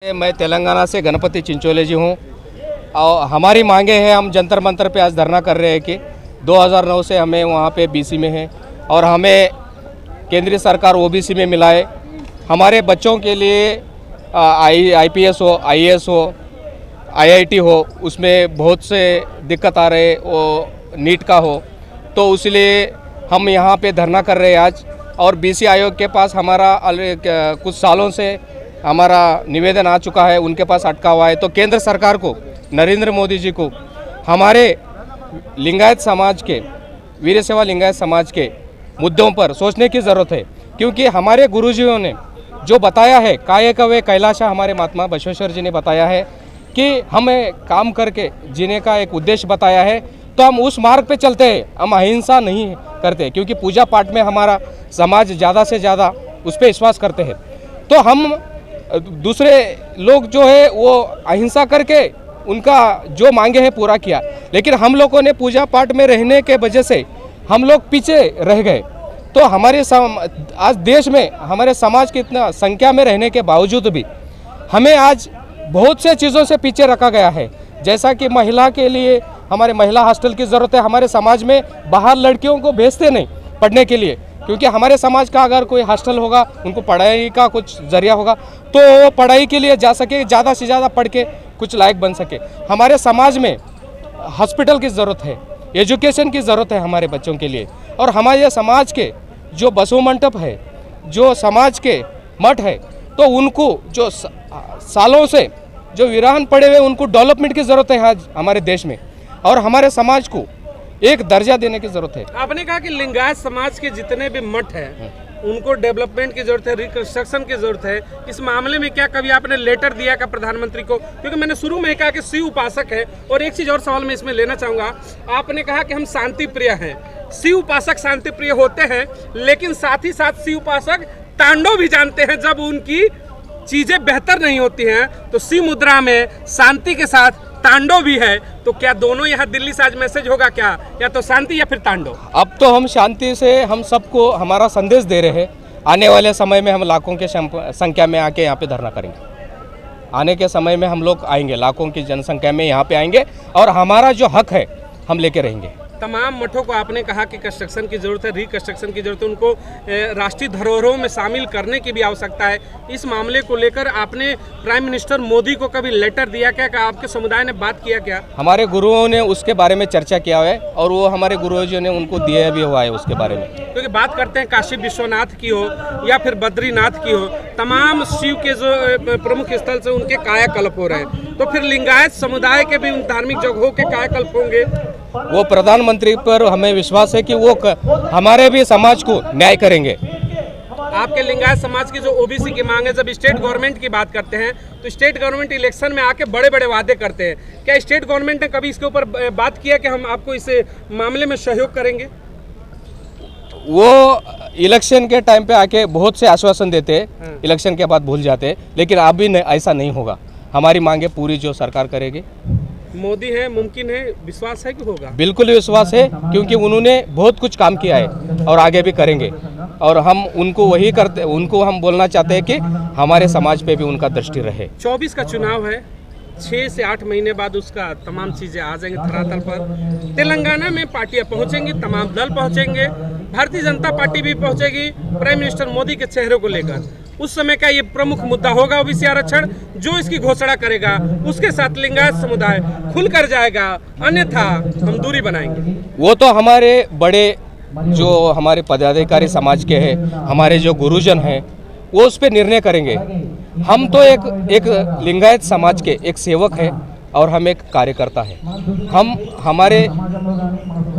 मैं तेलंगाना से गणपति चिंचोले जी हूँ और हमारी मांगे हैं। हम जंतर मंतर पे आज धरना कर रहे हैं कि 2009 से हमें वहाँ पे बीसी में है और हमें केंद्रीय सरकार ओबीसी में मिलाए। हमारे बच्चों के लिए आईपीएस हो, आईएएस हो, आईआईटी हो, उसमें बहुत से दिक्कत आ रहे, वो नीट का हो, तो इसलिए हम यहाँ पे धरना कर रहे हैं आज। और बीसी आयोग के पास हमारा कुछ सालों से हमारा निवेदन आ चुका है, उनके पास अटका हुआ है। तो केंद्र सरकार को, नरेंद्र मोदी जी को हमारे लिंगायत समाज के, वीर सेवा लिंगायत समाज के मुद्दों पर सोचने की ज़रूरत है, क्योंकि हमारे गुरुजियों ने जो बताया है, कायकवे कैलाशा, हमारे महात्मा बसवेश्वर जी ने बताया है कि हमें काम करके जीने का एक उद्देश्य बताया है, तो हम उस मार्ग पे चलते हैं। हम अहिंसा नहीं करते, क्योंकि पूजा पाठ में हमारा समाज ज़्यादा से ज़्यादा उस पर विश्वास करते हैं। तो हम दूसरे लोग जो है वो अहिंसा करके उनका जो मांगे है पूरा किया, लेकिन हम लोगों ने पूजा पाठ में रहने के वजह से हम लोग पीछे रह गए। तो हमारे आज देश में हमारे समाज की इतना संख्या में रहने के बावजूद भी हमें आज बहुत से चीज़ों से पीछे रखा गया है। जैसा कि महिला के लिए हमारे महिला हॉस्टल की ज़रूरत है। हमारे समाज में बाहर लड़कियों को भेजते नहीं पढ़ने के लिए, क्योंकि हमारे समाज का अगर कोई हॉस्टल होगा, उनको पढ़ाई का कुछ जरिया होगा, तो वो पढ़ाई के लिए जा सके, ज़्यादा से ज़्यादा पढ़ के कुछ लायक बन सके। हमारे समाज में हॉस्पिटल की ज़रूरत है, एजुकेशन की ज़रूरत है हमारे बच्चों के लिए। और हमारे समाज के जो बसो मंडप है, जो समाज के मठ है, तो उनको जो सालों से जो वीरान पड़े हुए, उनको डेवलपमेंट की ज़रूरत है आज हमारे देश में, और हमारे समाज को एक दर्जा देने की ज़रूरत है। आपने कहा कि लिंगायत समाज के जितने भी मठ हैं उनको डेवलपमेंट की जरूरत है, रिकंस्ट्रक्शन की जरूरत है। इस मामले में क्या कभी आपने लेटर दिया का प्रधानमंत्री को? क्योंकि मैंने शुरू में ही कहा कि शिव उपासक है। और एक चीज़ और सवाल मैं इसमें लेना चाहूँगा, आपने कहा कि हम शांति प्रिय हैं। शिव उपासक शांति प्रिय होते हैं, लेकिन साथ ही साथ शिव उपासक तांडव भी जानते हैं। जब उनकी चीज़ें बेहतर नहीं होती हैं तो शिव मुद्रा में शांति के साथ तांडव भी है। तो क्या दोनों यहाँ दिल्ली से आज मैसेज होगा क्या, या तो शांति या फिर तांडव? अब तो हम शांति से हम सबको हमारा संदेश दे रहे हैं। आने वाले समय में हम लाखों के संख्या में आके यहाँ पे धरना करेंगे। आने के समय में हम लोग आएंगे, लाखों की जनसंख्या में यहाँ पे आएंगे, और हमारा जो हक है हम लेके रहेंगे। तमाम मठों को आपने कहा कि कंस्ट्रक्शन की जरूरत है, रिकंस्ट्रक्शन की जरूरत है, उनको राष्ट्रीय धरोहरों में शामिल करने की भी आवश्यकता है। इस मामले को लेकर आपने प्राइम मिनिस्टर मोदी को कभी लेटर दिया क्या? आपके समुदाय ने बात किया क्या? हमारे गुरुओं ने उसके बारे में चर्चा किया है, और वो हमारे गुरुओं ने उनको दिया भी हुआ है उसके बारे में। क्योंकि बात करते हैं काशी विश्वनाथ की हो या फिर बद्रीनाथ की हो, तमाम शिव के जो प्रमुख स्थल से उनके कायाकल्प हो रहे हैं, तो फिर लिंगायत समुदाय के भी उन धार्मिक जगहों के कायाकल्प होंगे। वो प्रधानमंत्री पर हमें विश्वास है कि वो हमारे भी समाज को न्याय करेंगे। आपके लिंगायत समाज की जो ओबीसी की मांग है, जब स्टेट गवर्नमेंट की बात करते हैं तो स्टेट गवर्नमेंट इलेक्शन में आके बड़े बड़े वादे करते हैं। क्या स्टेट गवर्नमेंट ने कभी इसके ऊपर बात किया कि हम आपको इस मामले में सहयोग करेंगे? वो इलेक्शन के टाइम पे आके बहुत से आश्वासन देते हैं, इलेक्शन के बाद भूल जाते हैं, लेकिन अभी ऐसा नहीं होगा। हमारी मांगे पूरी जो सरकार करेगी। मोदी है, मुमकिन है, विश्वास है कि होगा? बिल्कुल विश्वास है, क्योंकि उन्होंने बहुत कुछ काम किया है और आगे भी करेंगे, और हम उनको वही करते, उनको हम बोलना चाहते हैं कि हमारे समाज पे भी उनका दृष्टि रहे। 24 का चुनाव है, 6 से 8 महीने बाद उसका तमाम चीज़ें आ जाएंगी धरातल पर। तेलंगाना में पार्टियां पहुंचेंगी, तमाम दल पहुंचेंगे, भारतीय जनता पार्टी भी पहुंचेगी प्राइम मिनिस्टर मोदी के चेहरे को लेकर। उस समय का ये प्रमुख मुद्दा होगा ओबीसी आरक्षण, जो इसकी घोषणा करेगा उसके साथ लिंगायत समुदाय खुलकर जाएगा, अन्यथा हम दूरी बनाएंगे। वो तो हमारे बड़े जो हमारे पदाधिकारी समाज के हैं, हमारे जो गुरुजन हैं, वो उस पर निर्णय करेंगे। हम तो एक लिंगायत समाज के एक सेवक है और हम एक कार्यकर्ता है। हम हमारे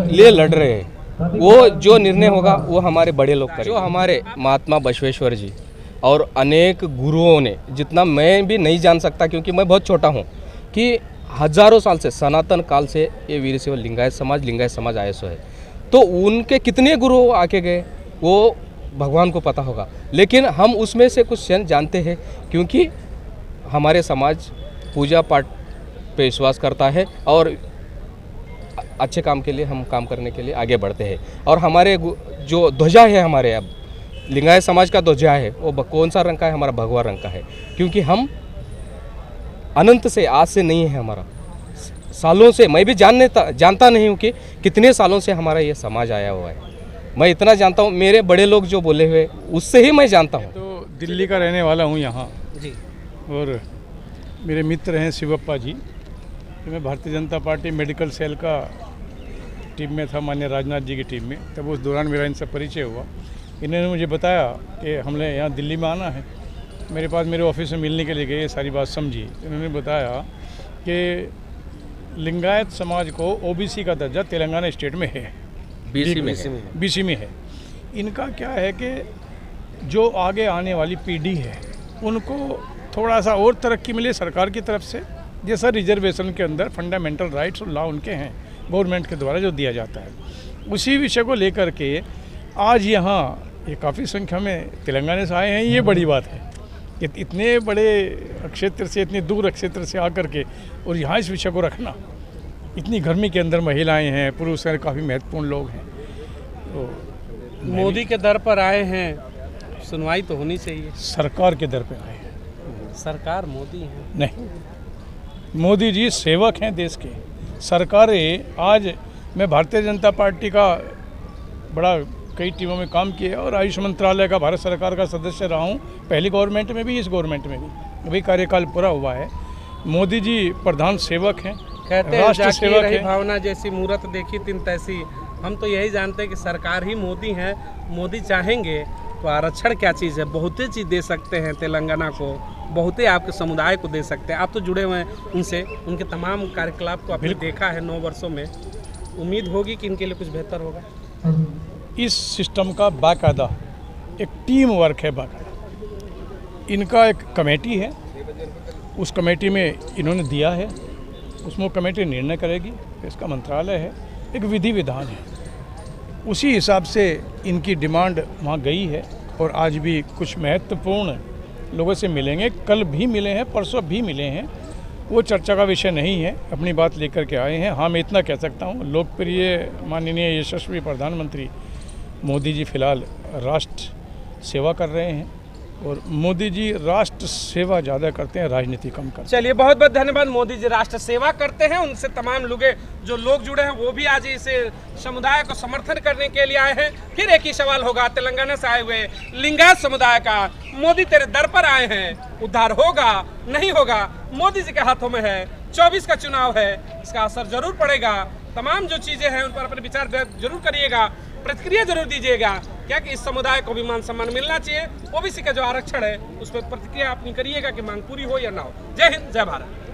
लिए लड़ रहे हैं। वो जो निर्णय होगा वो हमारे बड़े लोग करेंगे। जो हमारे महात्मा बसवेश्वर जी और अनेक गुरुओं ने, जितना मैं भी नहीं जान सकता क्योंकि मैं बहुत छोटा हूँ, कि हजारों साल से, सनातन काल से ये वीर सेवा लिंगायत समाज आया सो है। तो उनके कितने गुरु आके गए वो भगवान को पता होगा, लेकिन हम उसमें से कुछ जानते हैं, क्योंकि हमारे समाज पूजा पाठ पे विश्वास करता है और अच्छे काम के लिए हम काम करने के लिए आगे बढ़ते हैं। और हमारे जो ध्वजा है, हमारे अब लिंगायत समाज का ध्वजा है, वो कौन सा रंग का है? हमारा भगवा रंग का है, क्योंकि हम अनंत से, आज से नहीं है हमारा, सालों से। मैं भी जानता नहीं हूँ कि कितने सालों से हमारा ये समाज आया हुआ है। मैं इतना जानता हूँ, मेरे बड़े लोग जो बोले हुए उससे ही मैं जानता हूँ। तो दिल्ली का रहने वाला हूँ यहाँ, जी और मेरे मित्र हैं शिवप्पा जी। तो मैं Bharatiya Janata party medical cell का टीम में था, माननीय राजनाथ जी की टीम में। तब उस दौरान मेरा इनसे परिचय हुआ। इन्होंने मुझे बताया कि हमने यहाँ दिल्ली में आना है। मेरे पास मेरे ऑफिस में मिलने के लिए गए, सारी बात समझी। इन्होंने बताया कि लिंगायत समाज को ओबीसी का दर्जा तेलंगाना स्टेट में है, बीसी में है। इनका क्या है कि जो आगे आने वाली पीढ़ी है उनको थोड़ा सा और तरक्की मिले सरकार की तरफ से, जैसा रिजर्वेशन के अंदर फंडामेंटल राइट्स और लॉ उनके हैं गवर्नमेंट के द्वारा जो दिया जाता है। उसी विषय को लेकर के आज यहाँ ये काफ़ी संख्या में तेलंगाना से आए हैं। ये बड़ी बात है कि इतने बड़े क्षेत्र से, इतने दूर क्षेत्र से आकर के और यहाँ इस विषय को रखना, इतनी गर्मी के अंदर महिलाएं हैं, पुरुष हैं, काफ़ी महत्वपूर्ण लोग हैं। तो मोदी के दर पर आए हैं, सुनवाई तो होनी चाहिए। सरकार के दर पे आए हैं, सरकार मोदी है नहीं, मोदी जी सेवक हैं देश के। सरकारें, आज मैं भारतीय जनता पार्टी का बड़ा कई टीमों में काम किया और आयुष मंत्रालय का भारत सरकार का सदस्य रहा हूँ, पहली गवर्नमेंट में भी, इस गवर्नमेंट में भी। अभी कार्यकाल पूरा हुआ है। मोदी जी प्रधान सेवक हैं, कहते हैं राष्ट्र जाकी सेवक रही हैं। भावना जैसी मूरत देखी तिन तैसी। हम तो यही जानते हैं कि सरकार ही मोदी है। मोदी चाहेंगे तो आरक्षण क्या चीज़ है, बहुते चीज़ दे सकते हैं तेलंगाना को, बहुते आपके समुदाय को दे सकते हैं। आप तो जुड़े हुए हैं उनसे, उनके तमाम कार्यकलाप को आपने देखा है 9 वर्षों में। उम्मीद होगी कि इनके लिए कुछ बेहतर होगा। इस सिस्टम का बाकायदा एक टीम वर्क है, बाकायदा इनका एक कमेटी है। उस कमेटी में इन्होंने दिया है, उसमें वो कमेटी निर्णय करेगी। इसका मंत्रालय है, एक विधि विधान है, उसी हिसाब से इनकी डिमांड वहाँ गई है। और आज भी कुछ महत्वपूर्ण लोगों से मिलेंगे, कल भी मिले हैं, परसों भी मिले हैं। वो चर्चा का विषय नहीं है, अपनी बात लेकर के आए हैं। हाँ, मैं इतना कह सकता हूँ, लोकप्रिय माननीय यशस्वी प्रधानमंत्री मोदी जी फिलहाल राष्ट्र सेवा कर रहे हैं, और मोदी जी राष्ट्र सेवा ज़्यादा करते हैं, राजनीति कम करते हैं। चलिए, बहुत बहुत धन्यवाद। मोदी जी राष्ट्र सेवा करते हैं, उनसे तमाम जो लोग जुड़े हैं वो भी आज इस समुदाय को समर्थन करने के लिए आए हैं। फिर एक ही सवाल होगा तेलंगाना से आए हुए लिंगायत समुदाय का, मोदी तेरे दर पर आए हैं, उद्धार होगा नहीं होगा मोदी जी के हाथों में है। 24 का चुनाव है, इसका असर जरूर पड़ेगा। तमाम जो चीज़ें हैं उन पर अपने विचार जरूर करिएगा, प्रतिक्रिया जरूर दीजिएगा। क्या कि इस समुदाय को भी मान सम्मान मिलना चाहिए। ओबीसी का जो आरक्षण है उस पर प्रतिक्रिया अपनी करिएगा कि मांग पूरी हो या ना हो। जय हिंद, जय भारत।